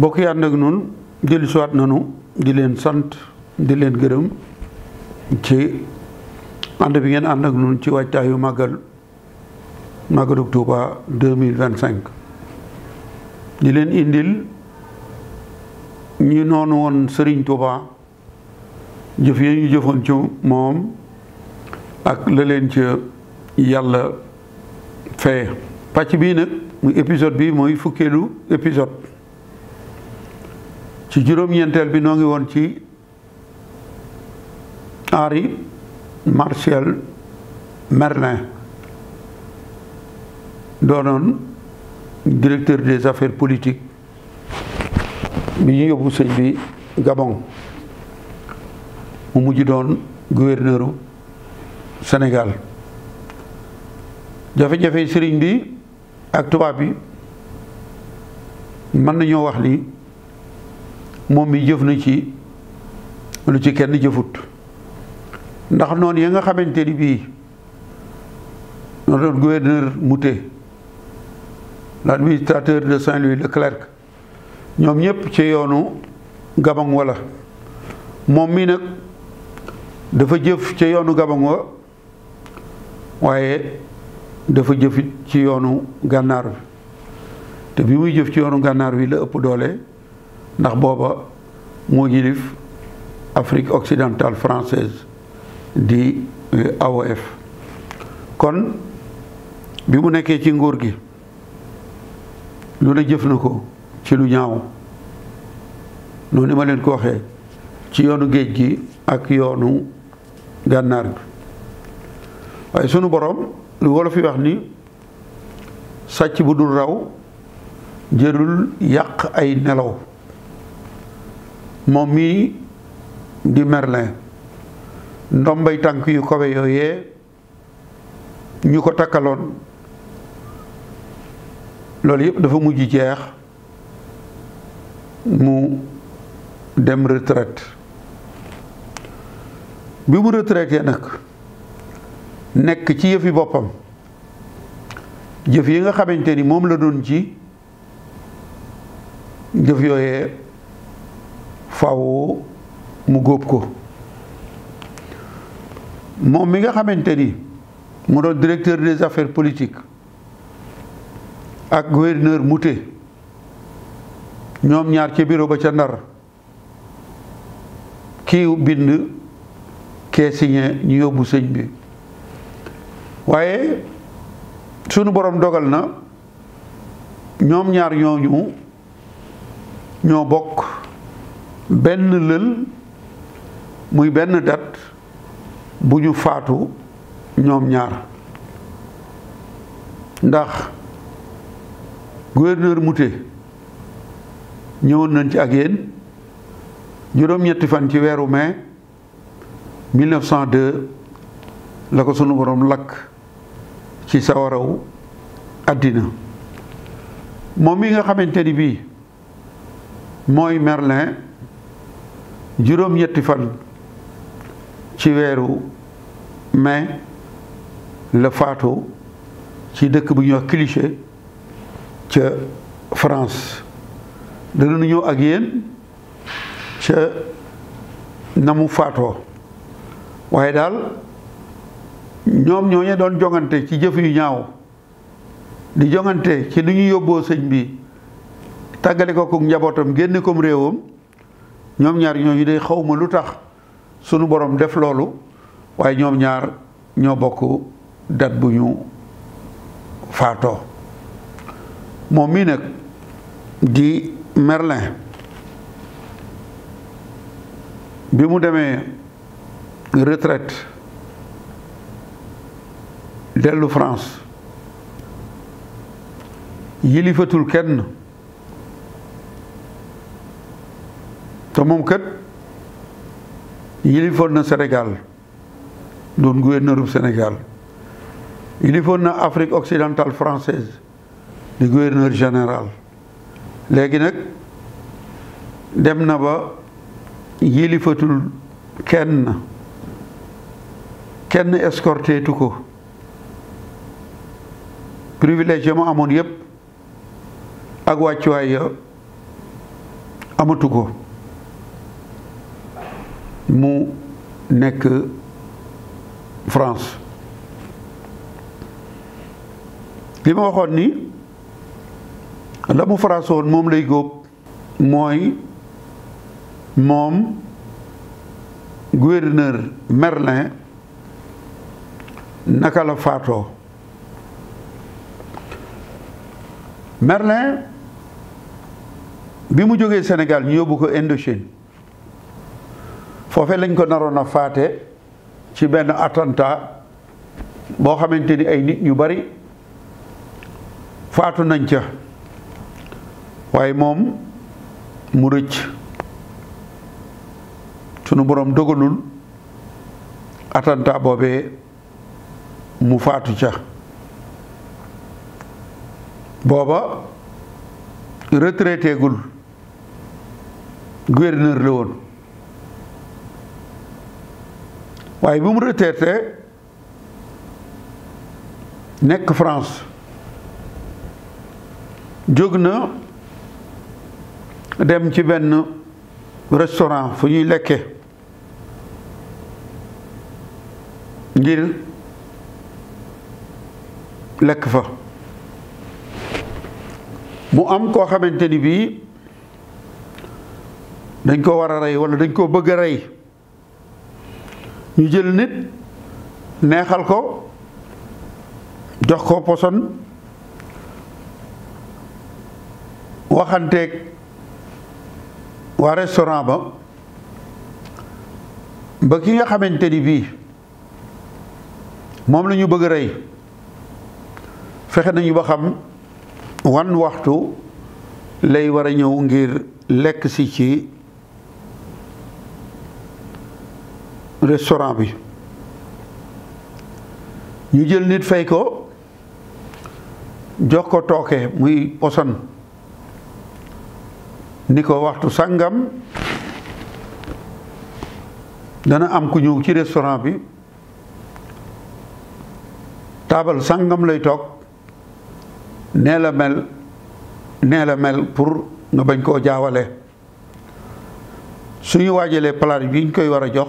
bokk yi ànd ak nun dellu siwaat nanu di leen sant di leen gërëm ci ànd bi ngeen ànd ak nun ci waajtaayu màggalu Tuuba 2025 di leen indil ñi noonu woon Sëriñ Tuuba jëf yi ñu jëfoon ci moom ak la leen ci yàlla feye pàcc bii nag muy épisode bi mooy fukkeelu épisode ci juróom-ñeenteel bi noo ngi woon ci Henri Marcel Merlin doonoon directeur des affaires politiques bi ñu yóbbu sëñ bi Gabon mu mujj doon gouverneuru Sénégal jafe-jafe sëriñ bi ak tubaab bi mën nañoo wax ni moom mi jëf na ci lu ci kenn jëfut ndax noonu ya nga xamante ni bii noo doon gouverneur Moutet l'administrateur de Saint-Louis Leclerc ñoom ñëpp ci yoonu Gabon wala moom mi nag dafa jëf ci yoonu Gabon wa waaye dafa jëfit ci yoonu gànnaar bi te bi muy jëf ci yoonu gànnaar bi la ëpp doole ndax booba moo jilif Afrique occidentale française di AOF kon bi mu nekkee ci nguur gi lu ne jëf na ko ci lu ñaaw noonu ma leen ko waxee ci yoonu géej gi ak yoonu gànnaar bi waaye sunu borom lu wolof yi wax ni sàcc bu dul raw jërul yàq ay nelaw moom mii di Merlin ndombay tànk yu kawe yooyee ñu ko takkaloon loolu yëpp dafa mujj jeex mu dem retraite bi mu retraité nag nekk ci yëfi boppam jëf yi nga xamante ni moom la doon ci jëf yooyee faw mu góob ko moom mi nga xamante ni mu doon directeur des affaires politiques ak gouverneur Moutet ñoom ñaar ca bureau ba ca Ndar kii bind kee signé ñu yóbbu sëñ bi waaye sunu borom dogal na ñoom ñaar ñooñu ñoo bokk benn lël muy benn date bu ñu faatu ñoom ñaar ndax gouverneur Moutet ñëwoon nañ ci ak yéen juróom-ñetti fan ci weeru mai 1902 la ko sunu borom lakk ci sawaraw àddina moom mi nga xamante ni bii mooy Merlin juróom-ñetti fan ci weeru mai la faatu ci dëkk bu ñuy wax Cliché ca France danañu ñëw ak yéen ca na mu faatoo waaye daal ñoom ñooñu doon jongante ci jëf yu ñaaw di jongante ci nu ñu yóbboo sëñ bi tàggale ko ak njabootam génne kom réewam ñoom ñaar ñooñu day xawma lu tax sunu borom def loolu waaye ñoom ñaar ñoo bokk dat bu ñu faatoo moom mii nag di Merlin bi mu demee retraite dellu France yilifatul kenn te moom kat yilifoon na Sénégal doon gouverneuru Sénégal yilifoon na Afrique occidentale française di gouverneur général léegi nag dem na ba yilifatul kenn escorté tu ko privilège ma amoon yépp ak wàccuwaay ya amatu ko mu nekk France. li ma waxoon ni la mu France woon moom lay góob mooy moom gouverneur Merlin naka la faatoo. Merlin bi mu jógee Sénégal ñu yóbbu ko Indochine foofee lañ ko naroon a faate ci benn attentat boo xamante ni ay nit ñu bari faatu nañ ca waaye moom mu rëcc. sunu boroom dogalul attentat boobee mu faatu ca. booba retraité gul gouverneur la woon waaye bi mu retraité nekk France jóg na dem ci benn restaurant fu ñuy lekke ngir lekk fa. mu am koo xamante ni bii dañ ko war a rey walla dañ koo bëgg a rey ñu jël nit neexal ko jox ko poson waxanteeg waa restaurant ba ki nga xamante ni bii moom la ñu bëgg a rey fexe nañu ba xam wan waxtu lay war a ñëw ngir lekk si ci restaurant bi. ñu jël nit fay ko jox ko tooke muy poson ni ko waxtu sàngam dana am ku ñëw ci restaurant bi taabal sàngam lay toog nee la mel pour nga bañ koo jaawale. suñu waajalee palaat bi ñu koy war a jox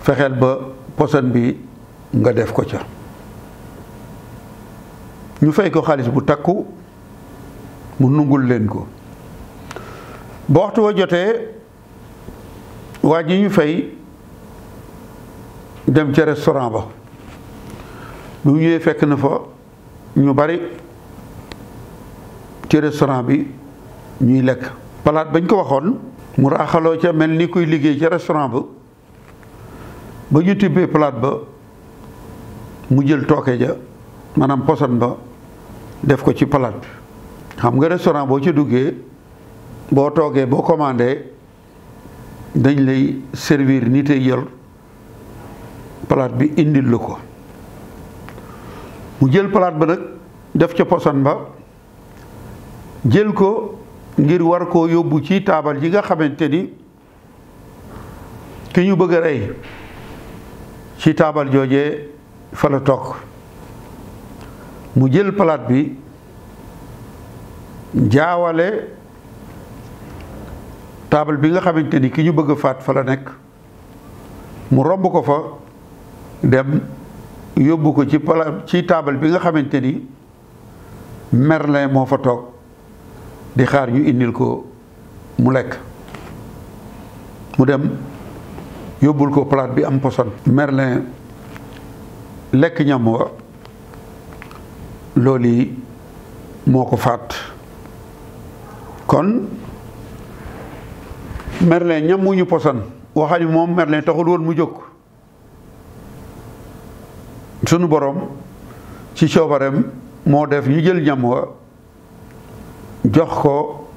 fexeel ba poson bi nga def ko ca. ñu fay ko xaalis bu takku mu nungul leen ko. ba waxtu wa jotee waa ji ñu fay dem ca restaurant ba bu ñëwee fekk na fa ñu bari ci restaurant bi ñuy lekk. palaat bañ ko waxoon mu raaxaloo ca mel ni kuy liggéey ca restaurant ba ñu tibbee palaat ba mu jël tooke ja maanaam poson ba def ko ci palaat bi. xam nga restaurant boo ci duggee boo toogee boo commandé dañ lay servir ni tey yor palaat bi indil la ko. mu jël palaat ba nag def ca poson ba jël ko ngir war koo yóbbu ci taabal ji nga xamante ni ki ñu bëgg a rey ci taabal joojee fa la toog. mu jël palaat bi jaawale taabal bi nga xamante ni ki ñu bëgg a faat fa la nekk mu romb ko fa dem yóbbu ko ci palaat ci taabal bi nga xamante ni Merlin moo fa toog di xaar ñu indil ko mu lekk. mu dem yóbbul ko palaat bi am poson. Merlin lekk ñam wa loolu yi moo ko faat. kon Merlin ñam wu ñu poson waxañu moom Merlin taxul woon mu jóg. sunu borom ci coobareem moo def ñu jël ñam wa jox ko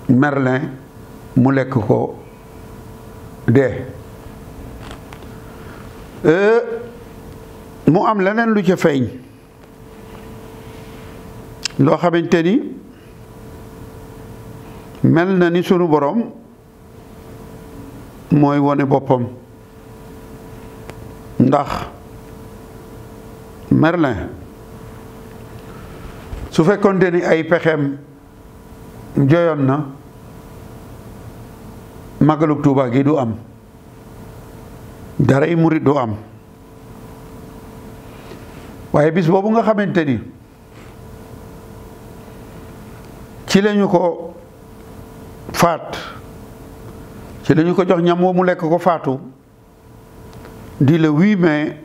Merlin mu lekk ko dee. mu am leneen lu ca feeñ loo xamante ni mel na ni sunu borom mooy wone boppam. ndax Merlin su fekkoonte ni ay pexeem joyoon na màggalug Tuubaa gi du am, daray murit du am. waaye bis boobu nga xamante ni ci lañu ko faat, ci lañu ko jox ñam woo mu lekk ko faatu, di le 8 mai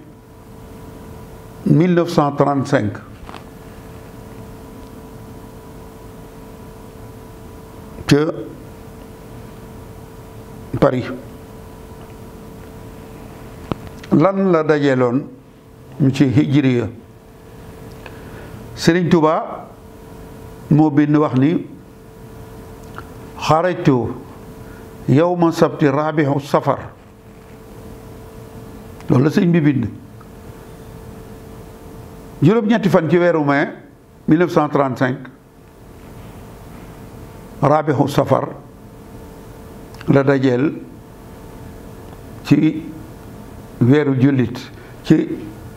1935 ca Paris. lan la dajeeloon ñu ci hijriya? Sëriñ Tuubaa moo bind wax ni xarajtu yawma sabti rabihu safar, loolu la sëñ bi bind. juróom-ñetti fan ci weeru mai 1935 rabihu safar la dajeel ci weeru jullit, ci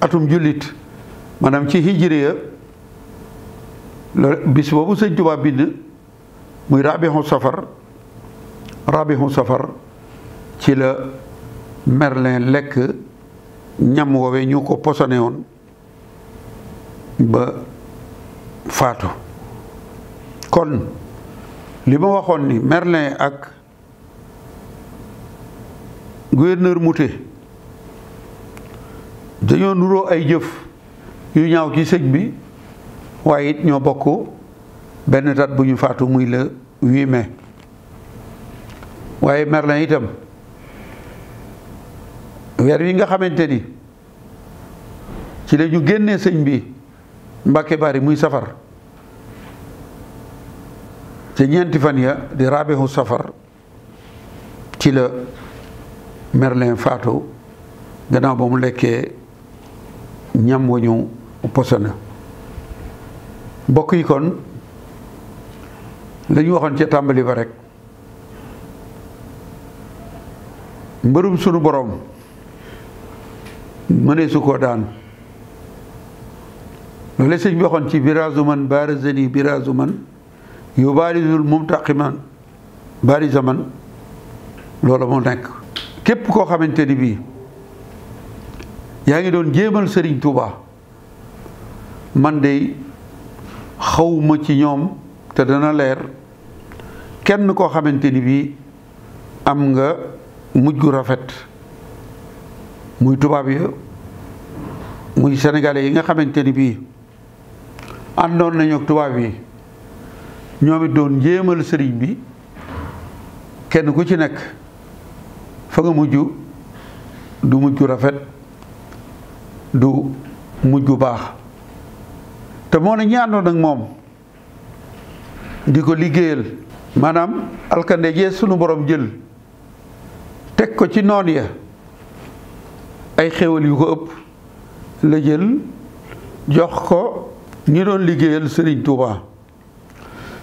atum jullit, maanaam ci hijriya. bis boobu sëñ Tuubaa bind muy rabihu safar ci la Merlin lekk ñam woowe ñu ko posone woon ba faatu. kon li ma waxoon ni Merlin ak gouverneur Moutet dañoo nuroo ay jëf yu ñaaw ci sëñ bi, waaye it ñoo bokk benn date bu ñu faatu muy le 8 mai. waaye Merlin itam weer wi nga xamante ni ci la ñu génnee sëñ bi Mbàkke Bari muy safar, te ñeenti fan ya di rabihu safar ci la Merlin faatu gannaaw ba mu lekkee ñam wa ñu posona. mbokk yi kon la ñu waxoon ca tàmbali ba rek, mbërum sunu borom mënee su koo daan. loolu sëñ bi waxoon ci biraazu man baarazani biraazu man yubarizul mumtaqiman bariza man, loolu moo nekk. képp koo xamante ni bii yaa ngi doon jéemal Sëriñ Tuubaa, man de xawma ci ñoom te dana leer kenn koo xamante ni bii am nga mujj gu rafet, muy tubaab yi muy sénégalais yi nga xamante ni bii àndoon nañu ak tubaab yi, ñoom it doon jéemal sëriñ bi. kenn ku ci nekk fa nga mujj du mujj gu rafet, du mujj gu baax. te moo ne ñi àndoon ak moom di ko liggéeyal, maanaam alkande jee sunu borom jël teg ko ci noon ya, ay xéwal yu ko ëpp la jël jox ko ñi doon liggéeyal Sëriñ Tuubaa.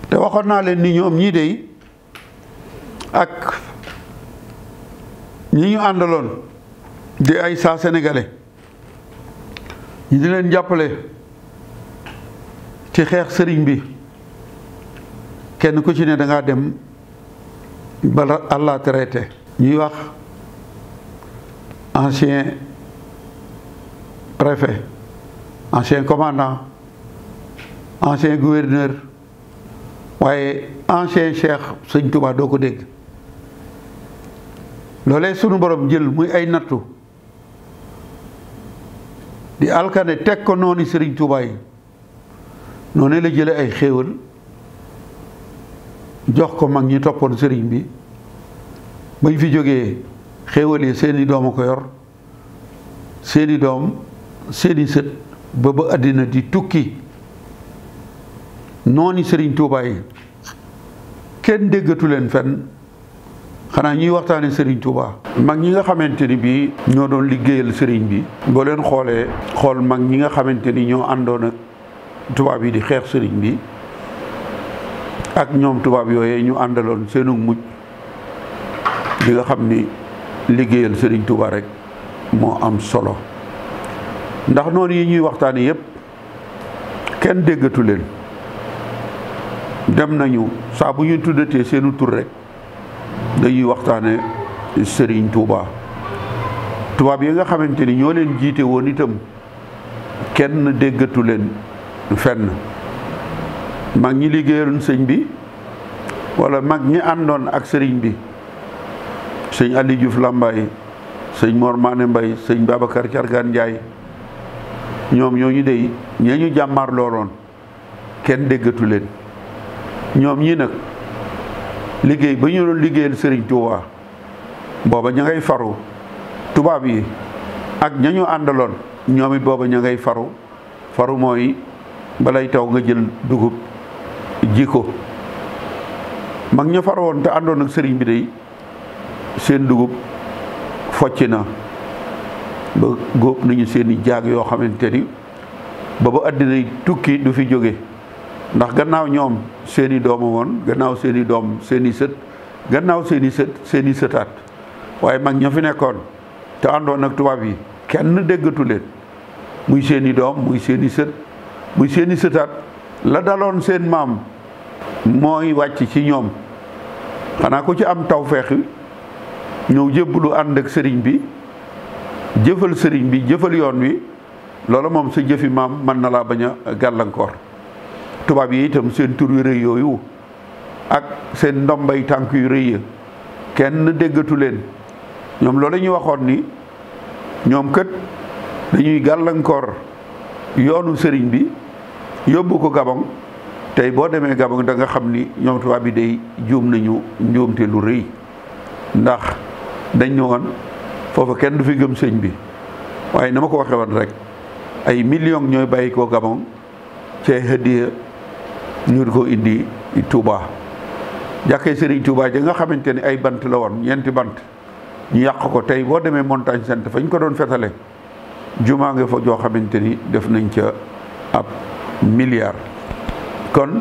te waxoon naa leen ni ñoom ñii dey ak ñi ñu àndaloon di ay saa sénégalais ñi di leen jàppale ci xeex sëriñ bi, kenn ku ci ne dangaa dem bala Allah traité. ñuy wax ancien préfet, ancien commandant, ancien gouverneur, waaye ancien cheikh sëñ Tuubaa doo ko dégg. loolee sunu borom jël muy ay nattu di alkane teg ko noonu Sëriñ Tuubaa yi, noonu la jële ay xéewal jox ko mag ñi toppoon sëriñ bi. bañ fi jógee xéewal yi seeni doom a ko yor, seeni doom, seeni sët, ba àddina di tukki. noonu Sëriñ Tuubaa yi kenn déggatu leen fenn, xanaa ñuy waxtaane Sëriñ Tuubaa. mag ñi nga xamante ni bii ñoo doon liggéeyal sëriñ bi, boo leen xoolee xool mag ñi nga xamante ni ñoo àndoon ak tubaab yi di xeex sëriñ bi, ak ñoom tubaab yooyee ñu àndaloon seenu mujj, li nga xam ni liggéeyal Sëriñ Tuubaa rek moo am solo. ndax noonu yi ñuy waxtaane yépp kenn déggatu leen, dem nañu saa bu ñu tuddatee seenu tur rek dañuy waxtaane Serigne Touba. tubaab yi nga xamante ni ñoo leen jiite woon itam kenn déggatu leen fenn. mag ñi liggéeyaloon sëñ bi wala mag ñi àndoon ak sëriñ bi, sëñ Aliou Diouf Lambaye, sëñ Mor Mané Mbaye, sëñ Babacar Cargaan Ndiaye, ñoom ñooñu dey ñee ñu jàmmaar looloon kenn déggatu leen. ñoom ñi nag liggéey ba ñu doon liggéeyal sëriñ Touba booba ña ngay faru, tubaab yi ak ña ñu àndaloon ñoom it booba ña ngay faru. faru mooy balay taw nga jël dugub ji ko. mag ña faru woon te àndoon ak sëriñ bi dey seen dugub focc na ba góob nañu seeni jaag yoo xamante ni ba ba àddina tukki du fi jóge, ndax gannaaw ñoom seeni dooma woon, gannaaw seeni doom seeni sët, gannaaw seeni sët seeni sëtaat. waaye mag ña fi nekkoon te àndoon ak tubaab yi kenn déggatu leen, muy seeni doom muy seeni sët muy seeni sëtaat. la daloon seen maam mooy wàcc ci ñoom. xanaa ku ci am tawfeex ñëw jébbalu ànd ak sëriñ bi, jëfal sëriñ bi, jëfal yoon wi, loolu moom sa jëfi maam mën na laa bañ a gàllankoor. tubaab yi itam seen tur yu rëy yooyu ak seen ndombay tànk yu rëy ya kenn déggatu leen. ñoom loolu ñu waxoon ni ñoom kët dañuy gàllankoor yoonu sëriñ bi yóbbu ko Gabon. tey boo demee Gabon da nga xam ni ñoom tubaab bi day juum nañu njuumte lu rëy, ndax dañ ne woon foofu kenn du fi gëm sëñ bi. waaye na ma ko waxee woon rek ay millions ñooy bàyyi ko Gabon ci hadiya ñu di ko indi Touba. jàkkee Serigne Touba ja nga xamante ni ay bant la woon, ñeenti bant ñu yàq ko. tey boo demee Montagne Sainte fañ ko doon fetale jumaa nga fa joo xamante ni def nañ ca ab milliard. kon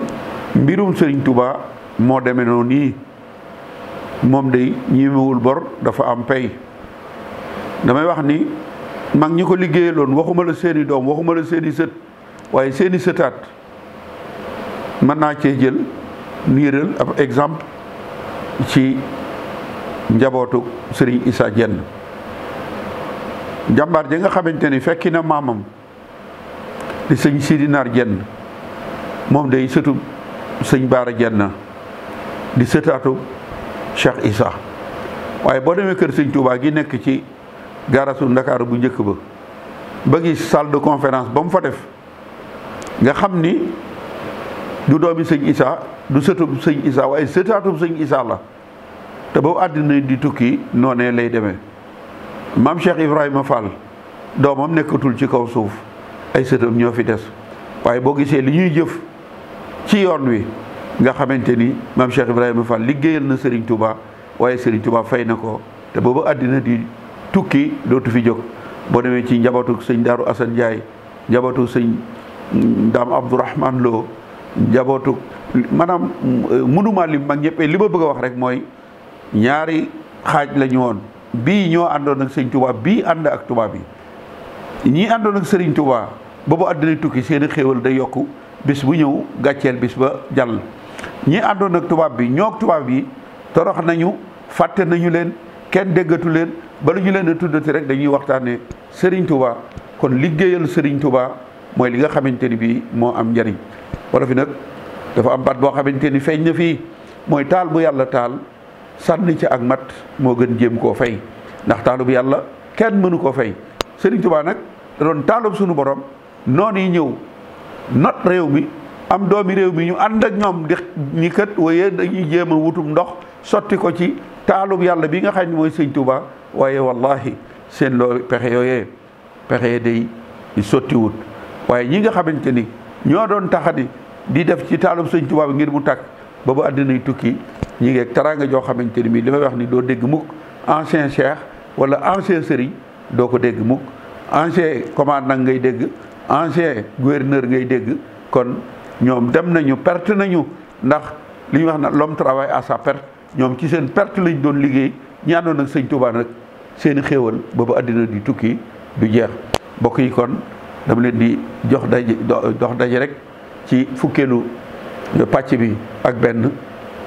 mbirum Serigne Touba moo demee noonu nii. moom day ñiimewul bor dafa am pay. damay wax ni mag ñi ko liggéeyaloon waxuma la seeni doom waxuma la seeni sët waaye seeni sëtaat mën naa cee jël niiral ab exemple ci njabootu Serigne Issa Diène. jàmbaar ja nga xamante ni fekki na maamam di sëñ Sidi Naar Diène, moom day sëtu sëñ Baara Diène di sëtaatu Cheikh Issa. waaye boo demee kër sëñ Touba gi nekk ci gaarasu Ndakaaru bu njëkk ba gis salle de conférence ba mu fa def, nga xam ni du doomi sëñ Issa du sëtub sëñ Issa waaye sëtaatub sëñ Issa la. te boobu àddina di tukki noonee lay demee. maam Cheikh Ibrahima Fall doomam nekkatul ci kaw suuf, ay sëtam ñoo fi des. waaye boo gisee li ñuy jëf ci yoon wi nga xamante ni maam Cheikh Ibrahima Fall liggéeyal na Serigne Touba, waaye Serigne Touba fay na ko. te boobu àddina di tukki dootu fi jóg. boo demee ci njabootu sëñ Daaru Assane Ndiaye, njabootu sëñ Daam Abdourahman Lo, njabootu maanaam mënuma lim mag ñëpp. li ma bëgg a wax rek mooy ñaari xaaj la ñu woon. bii ñoo àndoon ak sëñ Touba, bii ànd ak tubaab bi. ñii àndoon ak Serigne Touba boobu àddina tukki seeni xéewal day yokku bis bu ñëw gàcceel bis ba jàll. ñii àndoon ak tubaab bi ñoo ak tubaab bi torox nañu, fàtte nañu leen, kenn déggatu leen. bala ñu leen a tuddati rek dañuy waxtaane Serigne Touba. kon liggéeyal Serigne Touba mooy li nga xamante ni bii moo am njariñ. wala fi nag dafa am baat boo xamante ni feeñ na fii, mooy taal bu yàlla taal sànni ci ak mat moo gën jéem koo fay. ndax taalu bu yàlla kenn mënu koo fay. Serigne Touba nag da doon taalub suñu borom, noonu yi ñëw not réew mi, am doomi réew mi ñu ànd ak ñoom di ñi kat waaye dañuy jéem a wutum ndox sotti ko ci taalub yàlla bi nga xam ne mooy sëñ Touba. waaye wallahi seen loolu pexe yooyee pexe day sottiwut. waaye ñi nga xamante ni ñoo doon taxadi di def ci taalub sëñ Touba bi ngir mu tàkk ba bu àddinay tukki, ñi ngeeg taraanga joo xamante ni bii li may wax ni doo dégg mukk ancien cheikh wala ancien sëriñ, doo ko dégg mukk. ancien commandant ngay dégg, ancien gouverneur ngay dégg. kon ñoom dem nañu, perte nañu, ndax li ñuy wax na l'homme travaille à sa perte. ñoom ci seen perte lañ doon liggéey. ñi àndoon ak sëñ Touba nag seeni xéewal boobu àddina di tukki du jeex. mbokk yi kon dama leen di dox daje rek ci fukkeelu pàcc bi ak benn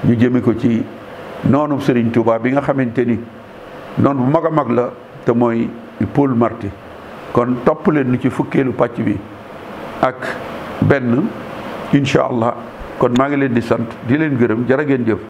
ñu jëme ko ci noonu Serigne Touba bi nga xamante ni noonu bu mag a mag la te mooy Paul Marty. kon topp leen ni ci fukkeelu pàcc bi ak benn incha allah kon maa ngi leen di sant di leen gërëm jërë ngeen jëf.